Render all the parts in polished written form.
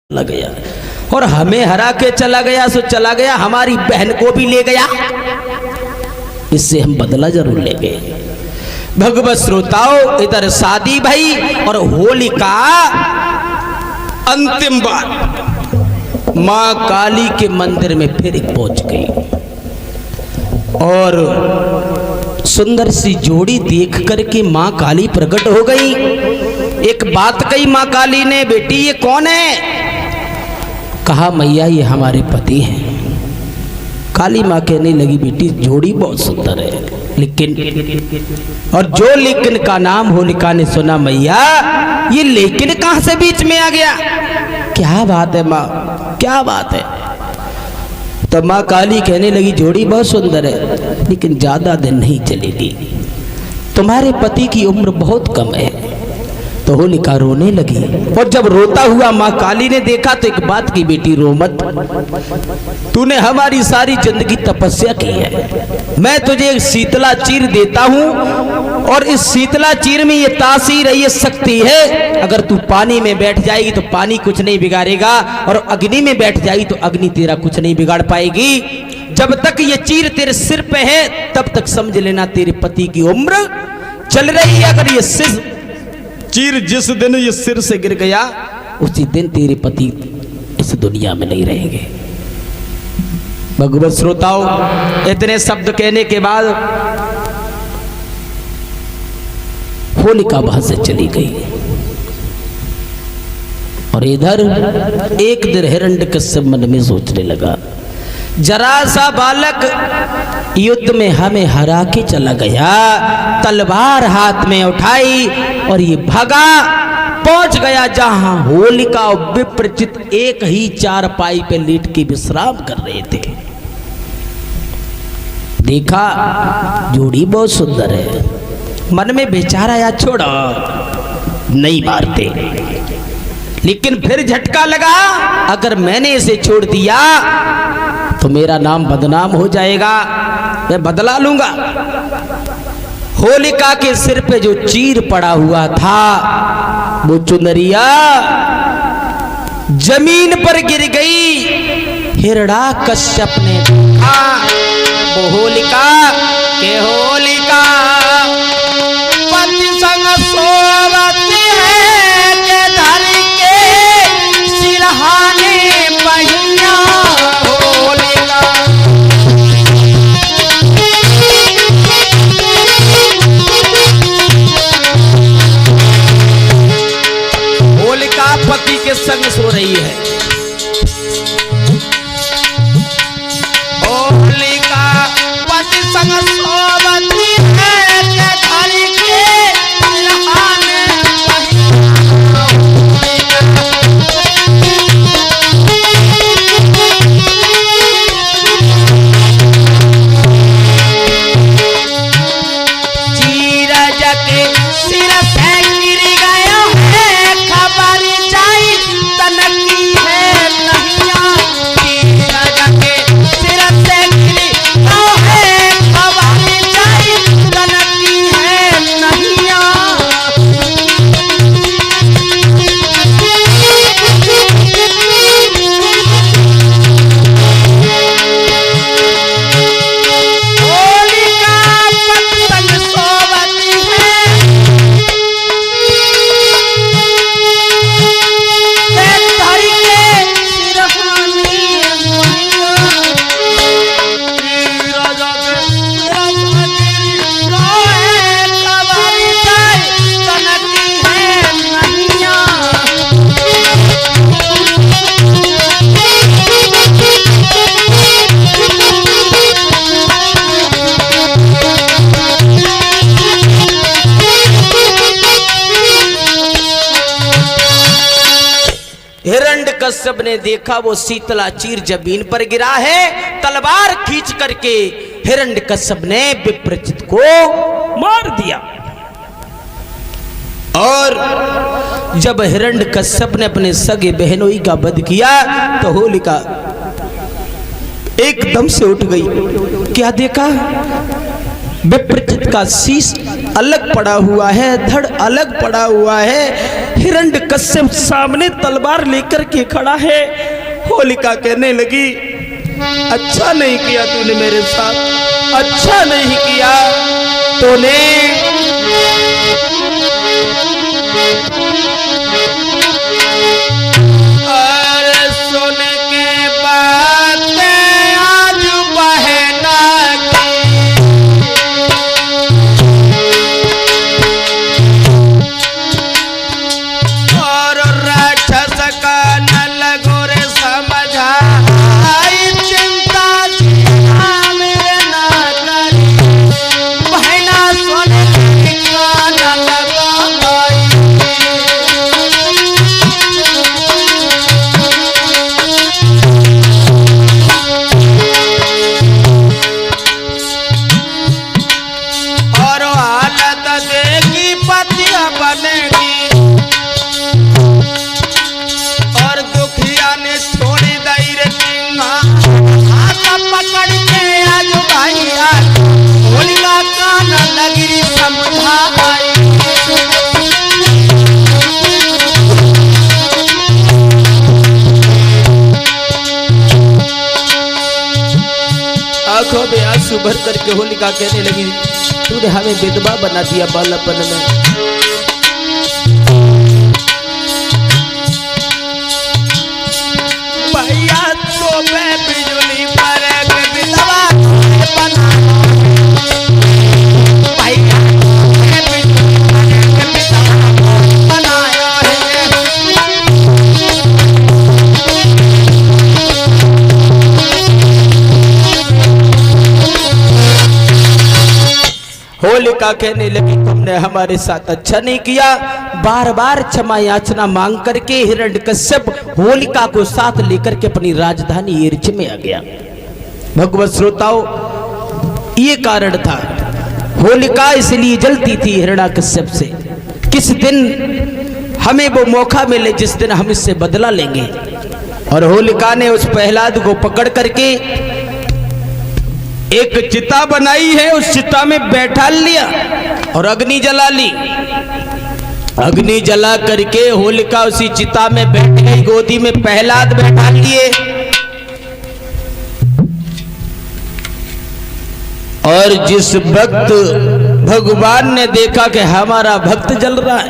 चला गया और हमें हरा के चला गया, सो चला गया, हमारी बहन को भी ले गया, इससे हम बदला जरूर लेंगे। भगवत श्रोताओं, इधर शादी भाई और होलिका अंतिम बार मां काली के मंदिर में फिर पहुंच गई और सुंदर सी जोड़ी देख करके मां काली प्रकट हो गई। एक बात कही मां काली ने, बेटी ये कौन है? कहा मैया ये हमारे पति हैं। काली मां कहने लगी, बेटी जोड़ी बहुत सुंदर है, लेकिन और जो लेकिन का नाम होलिका ने सुना, मैया ये लेकिन कहां से बीच में आ गया? क्या बात है मां, क्या बात है? तब मां काली कहने लगी, जोड़ी बहुत सुंदर है, लेकिन ज्यादा दिन नहीं चलेगी, तुम्हारे पति की उम्र बहुत कम है। तो होलिका रोने लगी और जब रोता हुआ मां काली ने देखा तो एक बात की, बेटी रो मत, तूने हमारी सारी जिंदगी तपस्या की है, मैं तुझे एक शीतला चीर देता हूं और इस शीतला चीर में ये तासीर है, ये शक्ति है, अगर तू पानी में बैठ जाएगी तो पानी कुछ नहीं बिगाड़ेगा और अग्नि में बैठ जाएगी तो अग्नि तेरा कुछ नहीं बिगाड़ पाएगी। जब तक ये चीर तेरे सिर पे है तब तक समझ लेना तेरे पति की उम्र चल रही है, अगर ये चीर जिस दिन ये सिर से गिर गया उसी दिन तेरे पति इस दुनिया में नहीं रहेंगे। भगवत श्रोताओं, इतने शब्द कहने के बाद होलिका वहां से चली गई और इधर एक दिन हिरण्यकश्यप मन में सोचने लगा, जरा सा बालक युद्ध में हमें हरा के चला गया, तलवार हाथ में उठाई और ये भागा, पहुंच गया जहां होलिका और विप्रचित एक ही चारपाई पे लेट के विश्राम कर रहे थे। देखा जोड़ी बहुत सुंदर है, मन में बेचारा या छोड़ा नहीं मारते, लेकिन फिर झटका लगा, अगर मैंने इसे छोड़ दिया तो मेरा नाम बदनाम हो जाएगा, मैं बदला लूंगा। होलिका के सिर पे जो चीर पड़ा हुआ था वो चुनरिया जमीन पर गिर गई। हिरण्यकश्यप ने देखा वो होलिका के होलिका पति संग सोवती है के धर के सिरहाने पहिया होलिका। होलिका पति के संग सो रही है, होलिका पति संग सोवती है के धर के सिरहाने पहिया चीर जके सिर से गिर गया है, खबर जाई तनकी है नहिया। चीर जके सिर से गिर गया है, खबर जाई तनकी है नहिया। होलिका पति संग सोवती है के धर के सिरहाने पहिया। चीर जके सिर से गिर गया है, खबर जाई तनकी है नहिया। हिरण्यकश्यप ने देखा वो शीतला चीर जमीन पर गिरा है, तलवार खींच करके हिरण्यकश्यप ने विप्रचित को मार दिया। और जब हिरण्यकश्यप ने अपने सगे बहनोई का वध किया तो होलिका एकदम से उठ गई। क्या देखा? विप्रचित का शीश अलग पड़ा हुआ है, धड़ अलग पड़ा हुआ है। हिरण्यकश्यप सामने तलवार लेकर के खड़ा है। होलिका कहने लगी, अच्छा नहीं किया तूने मेरे साथ, अच्छा नहीं किया तूने। आंखों में आंसू भर करके होलिका कहने लगी, तूने हमें विधवा बना दिया बालपन में। भैया तो मैं बिजली पर विधवा बना, भैया बनाया है। होलिका कहने लगी, तुमने हमारे साथ अच्छा नहीं किया। बार बार क्षमा याचना मांग करके हिरण्यकश्यप होलिका को साथ लेकर के अपनी राजधानी एर्च में आ गया। भगवत श्रोताओं, ये कारण था, होलिका इसलिए जलती थी हिरण्यकश्यप से। किस दिन हमें वो मौका मिले जिस दिन हम इससे बदला लेंगे। और होलिका ने उस प्रहलाद को पकड़ करके एक चिता बनाई है, उस चिता में बैठा लिया और अग्नि जला ली। अग्नि जला करके होलिका उसी चिता में बैठ गई, गोदी में प्रहलाद बैठा लिए। और जिस भक्त भगवान ने देखा कि हमारा भक्त जल रहा है,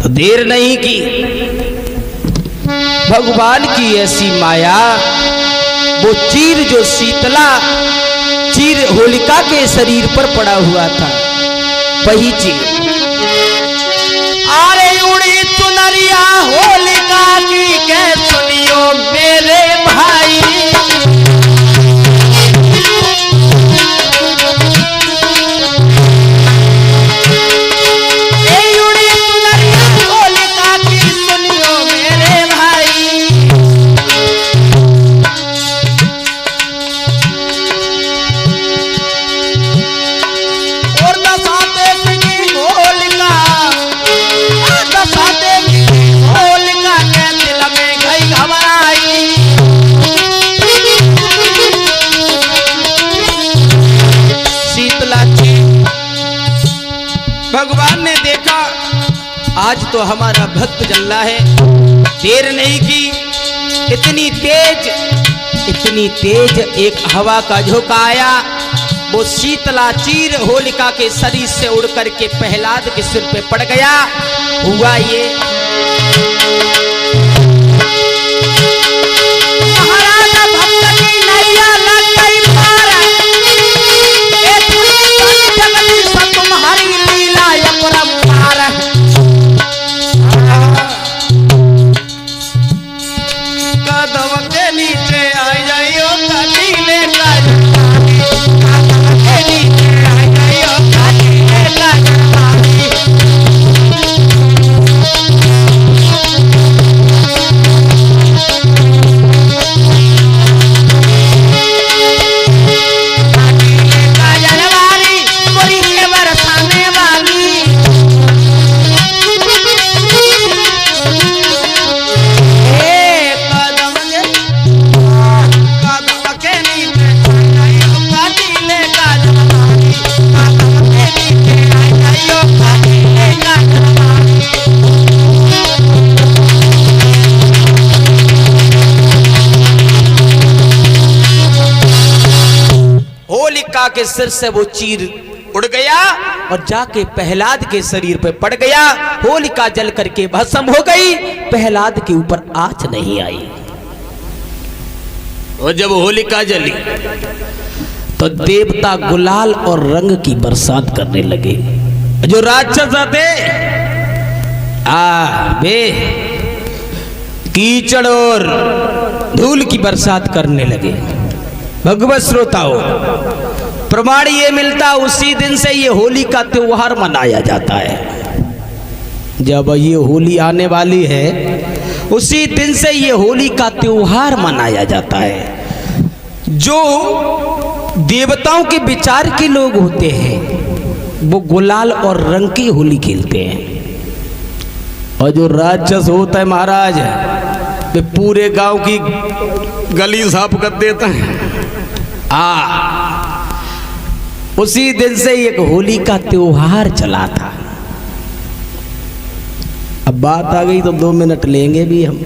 तो देर नहीं की। भगवान की ऐसी माया, वो चीर जो शीतला चीर होलिका के शरीर पर पड़ा हुआ था, वही चीर। अरे उड़ी चुनरिया होलिका की कह सुनियो मेरे भाई, उड़ी चुनरिया होलिका की सुनियो मेरे भाई। भगवान ने देखा आज तो हमारा भक्त जल रहा है, देर नहीं की। इतनी तेज एक हवा का झोंका आया, वो शीतला चीर होलिका के शरीर से उड़ करके प्रहलाद के सिर पे पड़ गया। हुआ ये, महाराजा भक्त की नैया लग गई पार, तुम्हारी लीला अपरंपार। कदम के नीचे आ जाइयो कटीले का, कदम के नीचे आ जाइयो कटीले का। होलिका के सिर से वो चीर उड़ गया और जाके प्रहलाद के शरीर पे पड़ गया। होलिका जल करके भस्म हो गई, प्रहलाद के ऊपर आंच नहीं आई। और जब होलिका जली तो देवता गुलाल और रंग की बरसात करने लगे। जो राक्षस थे वे कीचड़ और धूल की बरसात करने लगे। भगवत श्रोताओं, प्रमाण ये मिलता उसी दिन से ये होली का त्योहार मनाया जाता है। जब ये होली आने वाली है उसी दिन से ये होली का त्योहार मनाया जाता है। जो देवताओं के विचार के लोग होते हैं वो गुलाल और रंग की होली खेलते हैं, और जो राक्षस होता है महाराज वे पूरे गांव की गली साफ कर देता है। उसी दिन से एक होली का त्योहार चला था। अब बात आ गई तो 2 मिनट लेंगे भी हम।